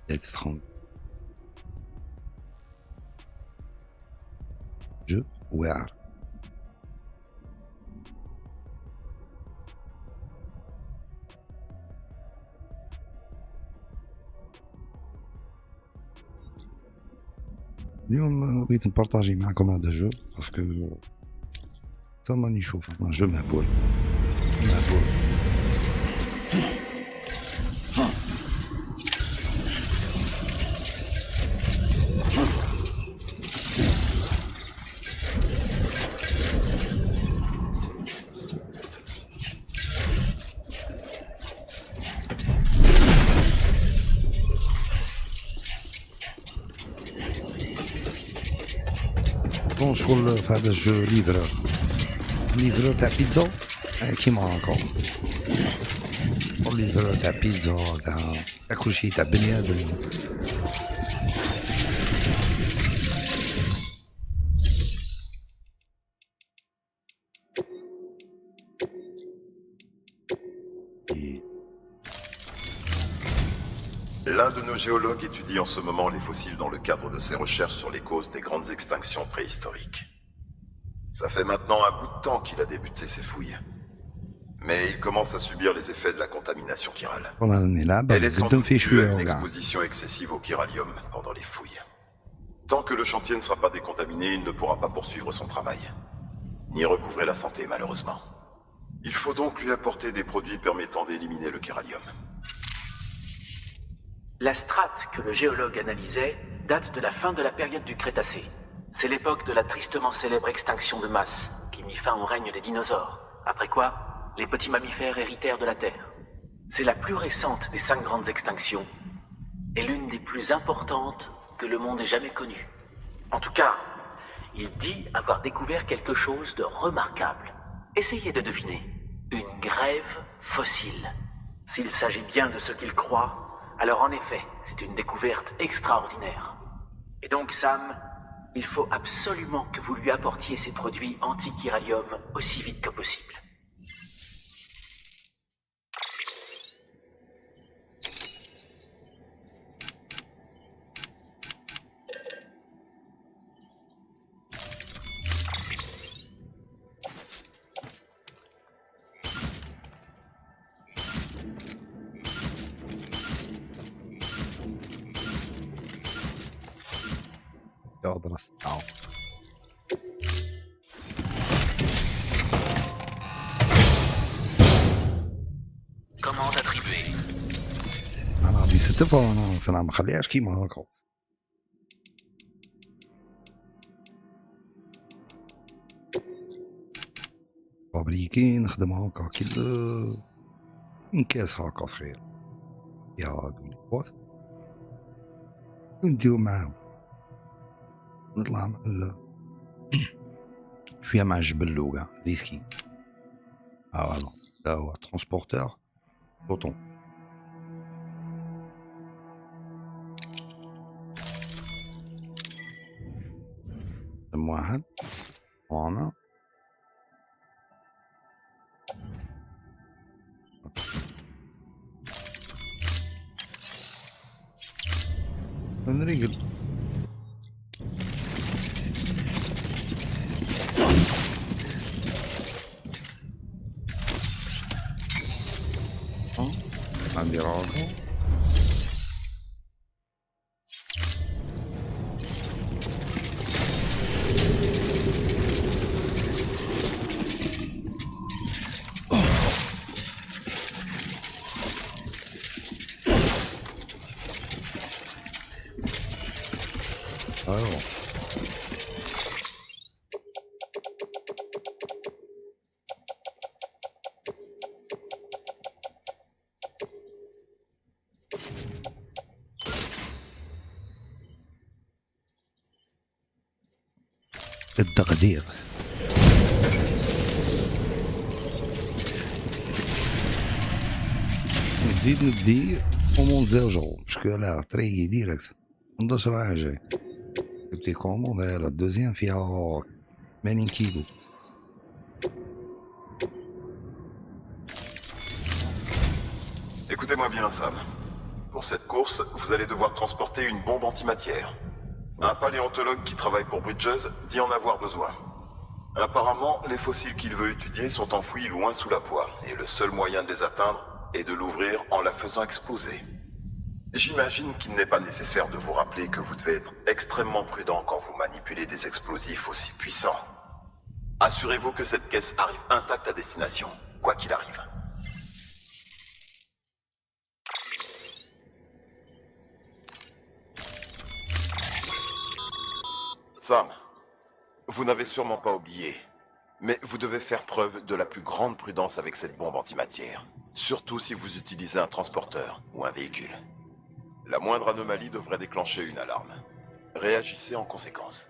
Let's Strong. Jeu واعر. اليوم بغيت نبارطاجي معكم هذا الجو باسكو ثم راني نشوف ان جو مهبول مهبول. بون شغل في هذا الجو ليفرور تاع بيتزا كيما هاكا، ليفرور تاع بيتزا تاع كلشي تاع بنيادم. L'un de nos géologues étudie en ce moment les fossiles dans le cadre de ses recherches sur les causes des grandes extinctions préhistoriques. Ça fait maintenant un bout de temps qu'il a débuté ses fouilles. Mais il commence à subir les effets de la contamination chirale. Elle est sans doute due à une exposition excessive au chiralium pendant les fouilles. Tant que le chantier ne sera pas décontaminé, il ne pourra pas poursuivre son travail, ni recouvrer la santé malheureusement. Il faut donc lui apporter des produits permettant d'éliminer le chiralium. La strate que le géologue analysait date de la fin de la période du Crétacé. C'est l'époque de la tristement célèbre extinction de masse qui mit fin au règne des dinosaures, après quoi les petits mammifères héritèrent de la Terre. C'est la plus récente des 5 grandes extinctions et l'une des plus importantes que le monde ait jamais connues. En tout cas, il dit avoir découvert quelque chose de remarquable. Essayez de deviner. Une grève fossile. S'il s'agit bien de ce qu'il croit, alors en effet, c'est une découverte extraordinaire. Et donc Sam, il faut absolument que vous lui apportiez ces produits anti-chiralium aussi vite que possible. اقدر استطعم. Commande attribuée. انا غادي نستف انا ما نخليهاش كيما هكا. فابريكي نخدم هكا كي نكاس هكا صغير يا هادو لي بوات نديو معاهم نطلع مع شويه مع الجبل وكاع ريسكي. فوالا هذا هو ترونسبورتور بوطون. واحد وانا نريقل عندي راجل التقدير. نزيد ندي كوموند 0 جرو باسكو لا طريقي ديريكت منداش رايح جاي. جبتي كوموند لا الدوزيام فيها 80 كيلو. Écoutez-moi bien, Sam. Pour cette course, vous allez devoir transporter une bombe antimatière. Un paléontologue qui travaille pour Bridges dit en avoir besoin. Apparemment, les fossiles qu'il veut étudier sont enfouis loin sous la poix, et le seul moyen de les atteindre est de l'ouvrir en la faisant exploser. J'imagine qu'il n'est pas nécessaire de vous rappeler que vous devez être extrêmement prudent quand vous manipulez des explosifs aussi puissants. Assurez-vous que cette caisse arrive intacte à destination, quoi qu'il arrive. Sam, vous n'avez sûrement pas oublié, mais vous devez faire preuve de la plus grande prudence avec cette bombe antimatière, surtout si vous utilisez un transporteur ou un véhicule. La moindre anomalie devrait déclencher une alarme. Réagissez en conséquence.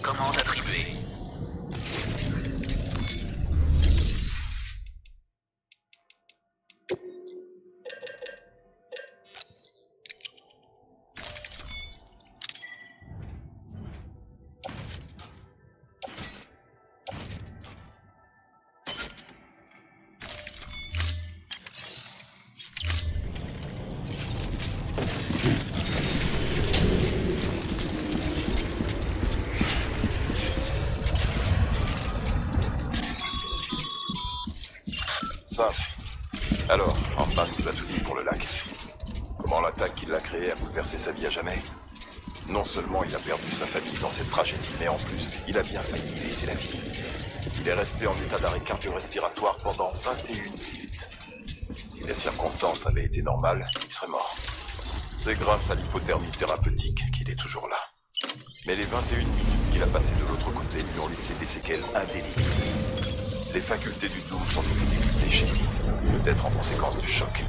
Commande attribuée. Sam, alors, Hoffman vous a tout dit pour le lac. Comment l'attaque qui l'a créé a bouleversé sa vie à jamais? Non seulement il a perdu sa famille dans cette tragédie, mais en plus, il a bien failli y laisser la vie. Il est resté en état d'arrêt cardio-respiratoire pendant 21 minutes. Si les circonstances avaient été normales, il serait mort. C'est grâce à l'hypothermie thérapeutique qu'il est toujours là. Mais les 21 minutes qu'il a passées de l'autre côté lui ont laissé des séquelles indélébiles. Les facultés du Doom sont décuplées chez lui, peut-être en conséquence du choc.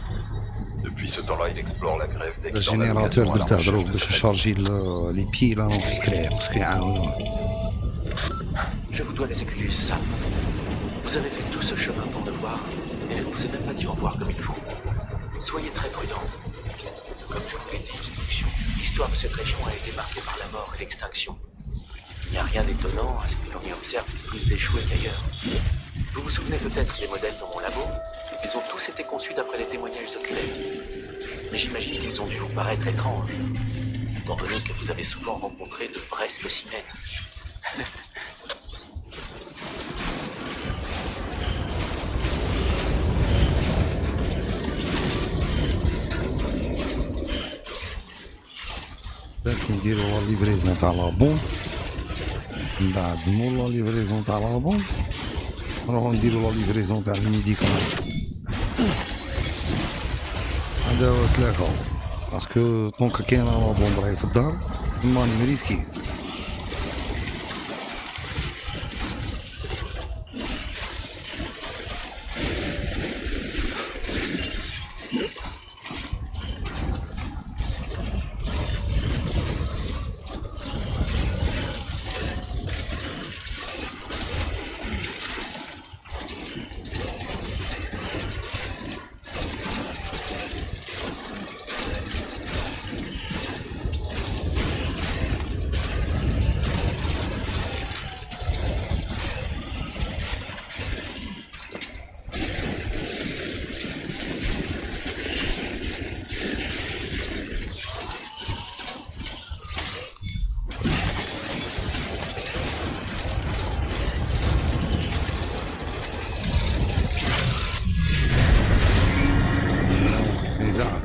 Depuis ce temps-là, il explore la grève dès qu'il en a l'occasion الجينيراتور à la درته recherche ضرب de باش sa famille. يشارجي لي بي لا نوكلير باسكو يعاونوه. Je vous dois des excuses, Sam. Vous avez fait tout ce chemin pour me voir, et je ne vous ai même pas dit au revoir comme il faut. Soyez très prudents. Comme je vous l'ai dit, l'histoire de cette région a été marquée par la mort et l'extinction. Il n'y a rien d'étonnant à ce que l'on y observe plus d'échoués qu'ailleurs. Vous vous souvenez peut-être des modèles dans mon labo? Ils ont tous été conçus d'après des témoignages oculaires. Mais j'imagine qu'ils ont dû vous paraître étranges, étant donné que vous avez souvent rencontré de vrais spécimens. باقي نديرو لا ليفريزون تاع لابون، من بعد مول لا ليفريزون تاع لابون نروحو نديرو لا ليفريزون تاع الميديكامون. هذا هو سلاكا، باسكو طونك كاينه لابون راهي في الدار ماني مريسكي. نزاع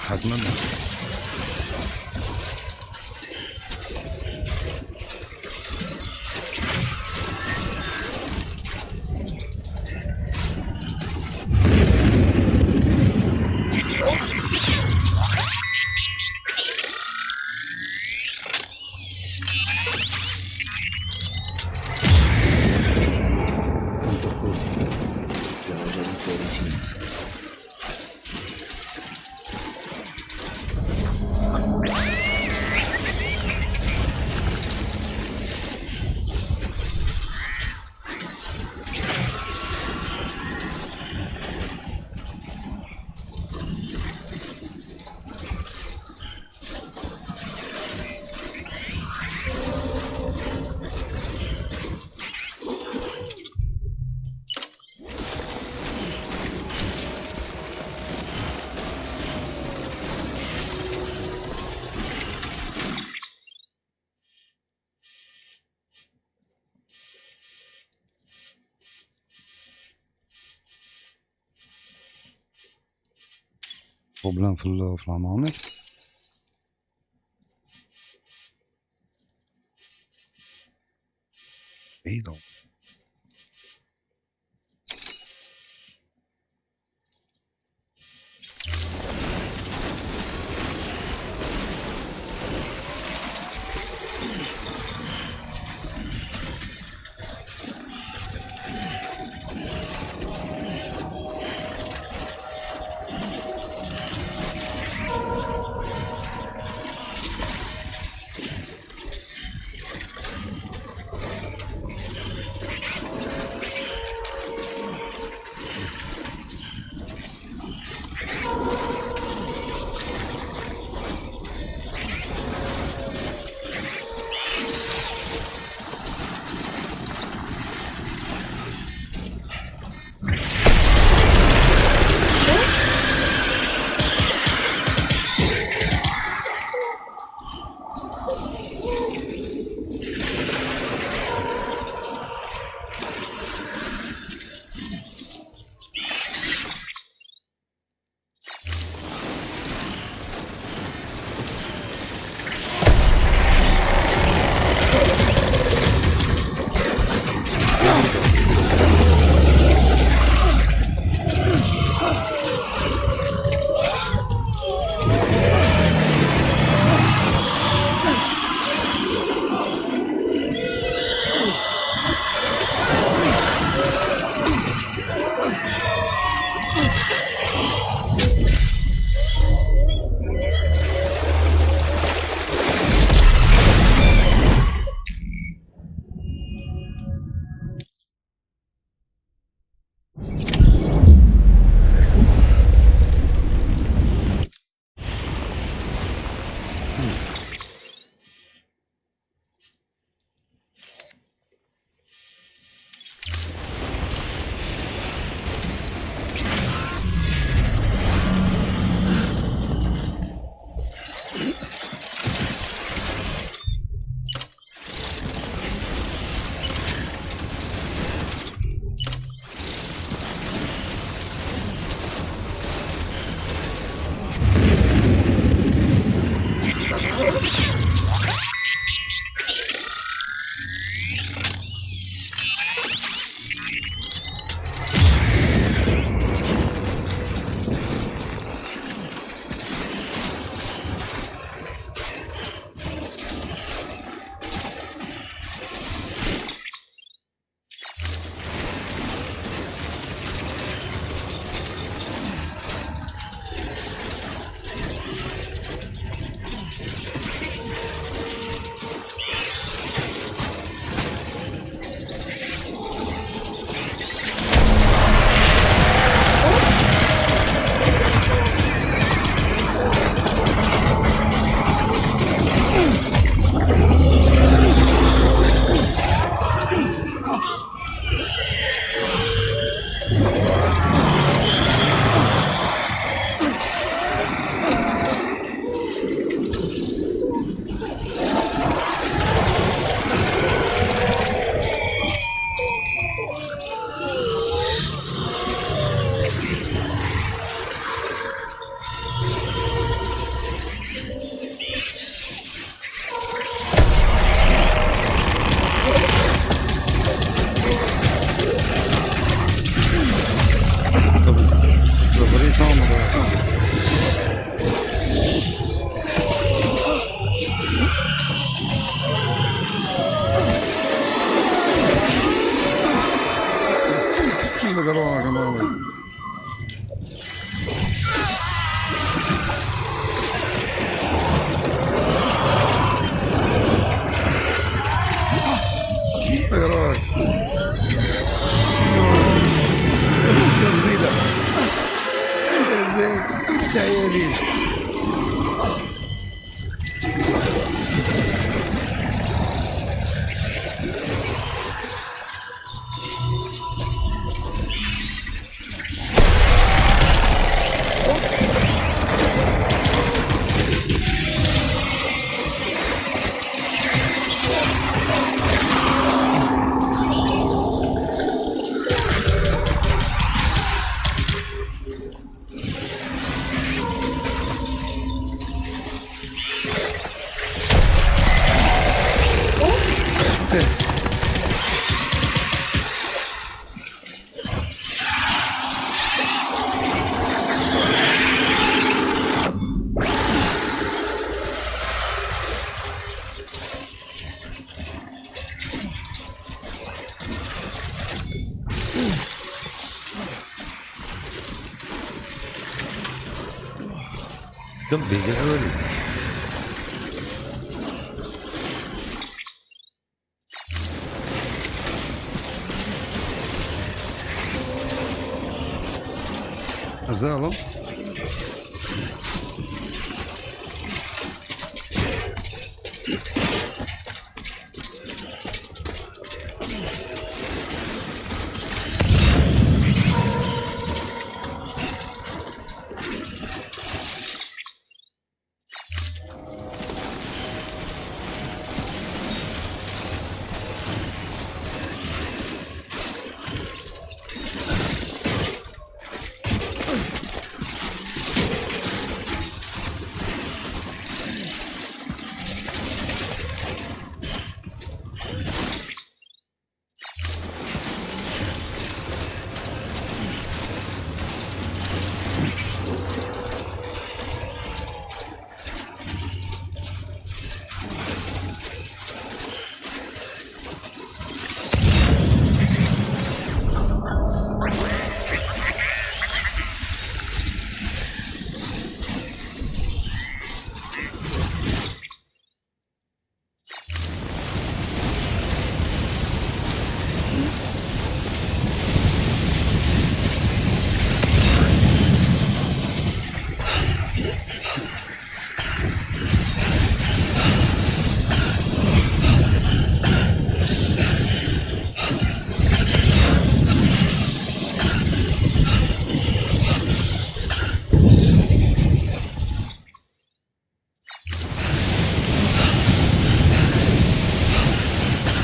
حد منه. بروبلام في العمامات. ايه ده؟ Don't be early. Azalo.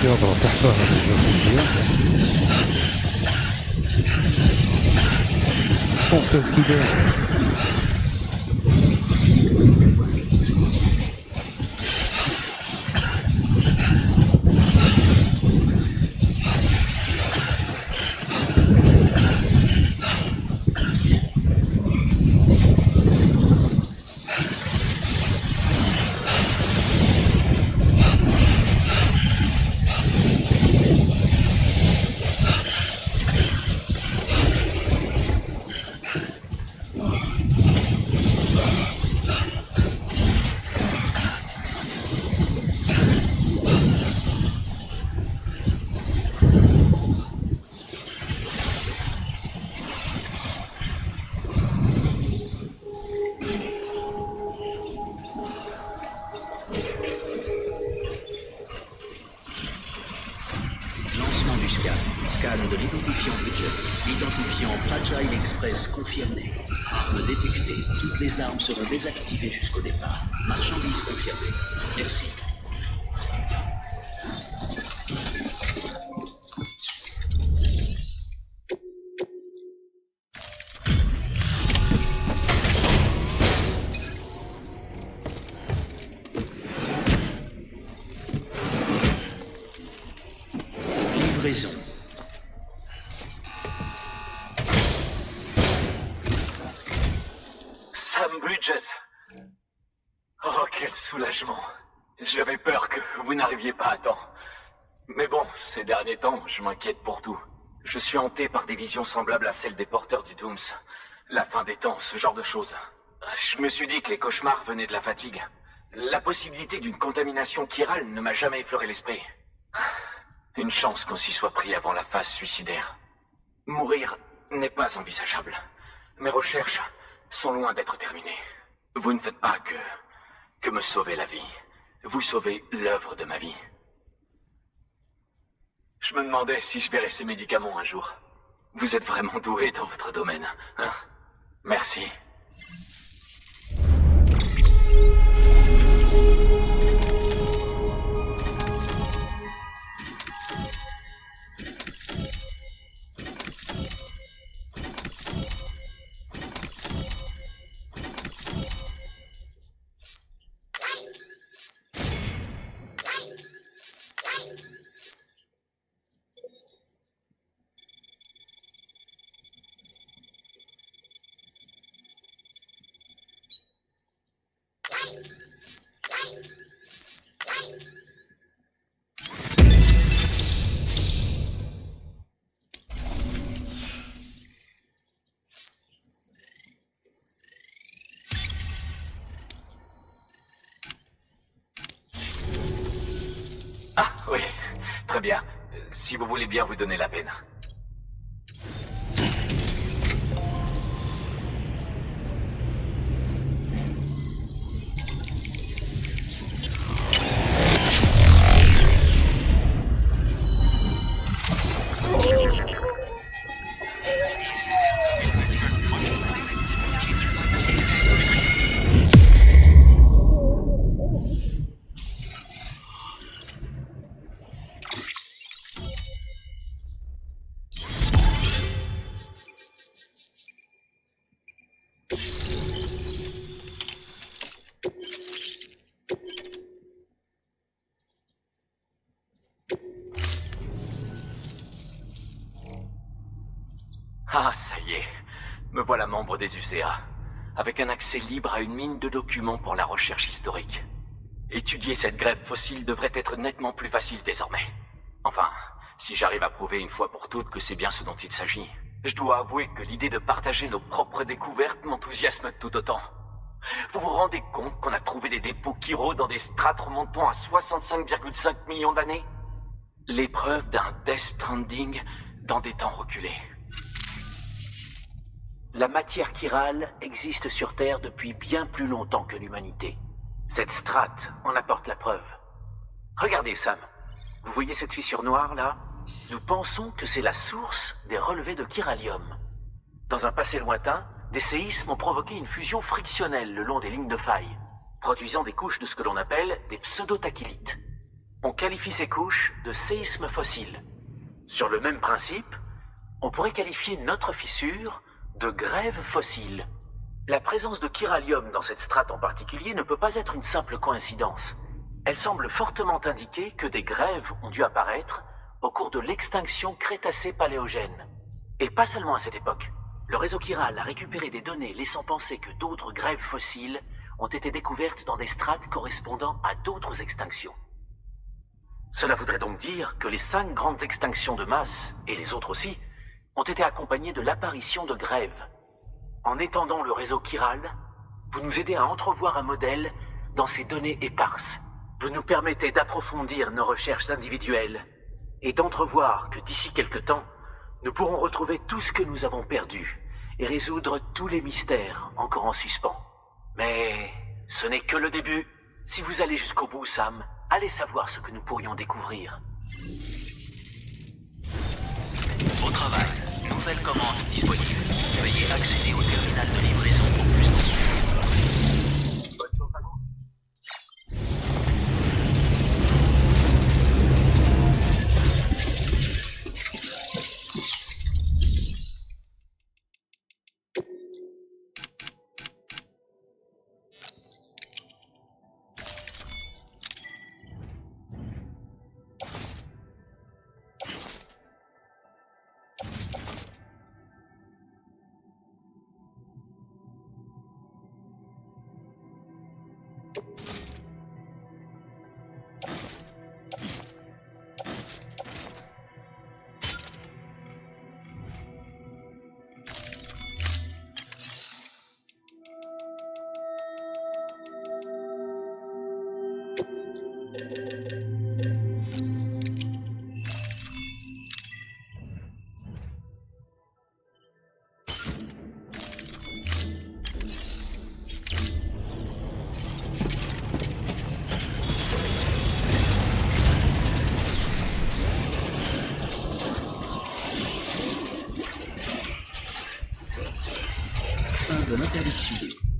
يضرب تحت هذا الجو فوقت كده Scan de l'identifiant Bridges. L'identifiant Fragile Express confirmé. Armes détectées. Toutes les armes seront désactivées jusqu'au départ. Marchandises confirmées. Merci. Livraison. Sam Bridges. Oh, quel soulagement. J'avais peur que vous n'arriviez pas à temps. Mais bon, ces derniers temps, je m'inquiète pour tout. Je suis hanté par des visions semblables à celles des porteurs du Dooms. La fin des temps, ce genre de choses. Je me suis dit que les cauchemars venaient de la fatigue. La possibilité d'une contamination chirale ne m'a jamais effleuré l'esprit. Une chance qu'on s'y soit pris avant la phase suicidaire. Mourir n'est pas envisageable. Mes recherches sont loin d'être terminées. Vous ne faites pas que me sauver la vie. Vous sauvez l'œuvre de ma vie. Je me demandais si je verrais ces médicaments un jour. Vous êtes vraiment doué dans votre domaine, hein? Merci. Très bien. Si vous voulez bien vous donner la peine. Ah, ça y est. Me voilà membre des UCA, avec un accès libre à une mine de documents pour la recherche historique. Étudier cette grève fossile devrait être nettement plus facile désormais. Enfin, si j'arrive à prouver une fois pour toutes que c'est bien ce dont il s'agit. Je dois avouer que l'idée de partager nos propres découvertes m'enthousiasme tout autant. Vous vous rendez compte qu'on a trouvé des dépôts Kiro dans des strates remontant à 65,5 millions d'années? L'épreuve d'un Death Stranding dans des temps reculés. La matière chirale existe sur Terre depuis bien plus longtemps que l'humanité. Cette strate en apporte la preuve. Regardez, Sam. Vous voyez cette fissure noire, là? Nous pensons que c'est la source des relevés de chiralium. Dans un passé lointain, des séismes ont provoqué une fusion frictionnelle le long des lignes de faille, produisant des couches de ce que l'on appelle des pseudotachylite. On qualifie ces couches de séismes fossiles. Sur le même principe, on pourrait qualifier notre fissure de grève fossile. La présence de chiralium dans cette strate en particulier ne peut pas être une simple coïncidence. Elle semble fortement indiquer que des grèves ont dû apparaître au cours de l'extinction Crétacé-Paléogène. Et pas seulement à cette époque. Le réseau chiral a récupéré des données laissant penser que d'autres grèves fossiles ont été découvertes dans des strates correspondant à d'autres extinctions. Cela voudrait donc dire que les 5 grandes extinctions de masse, et les autres aussi, ont été accompagnées de l'apparition de grèves. En étendant le réseau chiral, vous nous aidez à entrevoir un modèle dans ces données éparses. Vous nous permettez d'approfondir nos recherches individuelles et d'entrevoir que d'ici quelque temps, nous pourrons retrouver tout ce que nous avons perdu et résoudre tous les mystères encore en suspens. Mais ce n'est que le début. Si vous allez jusqu'au bout, Sam, allez savoir ce que nous pourrions découvrir. Au travail, nouvelle commande disponible. Veuillez accéder au terminal de livraison pour plus d'informations. Bonne chance à vous. fin de l'interdiction.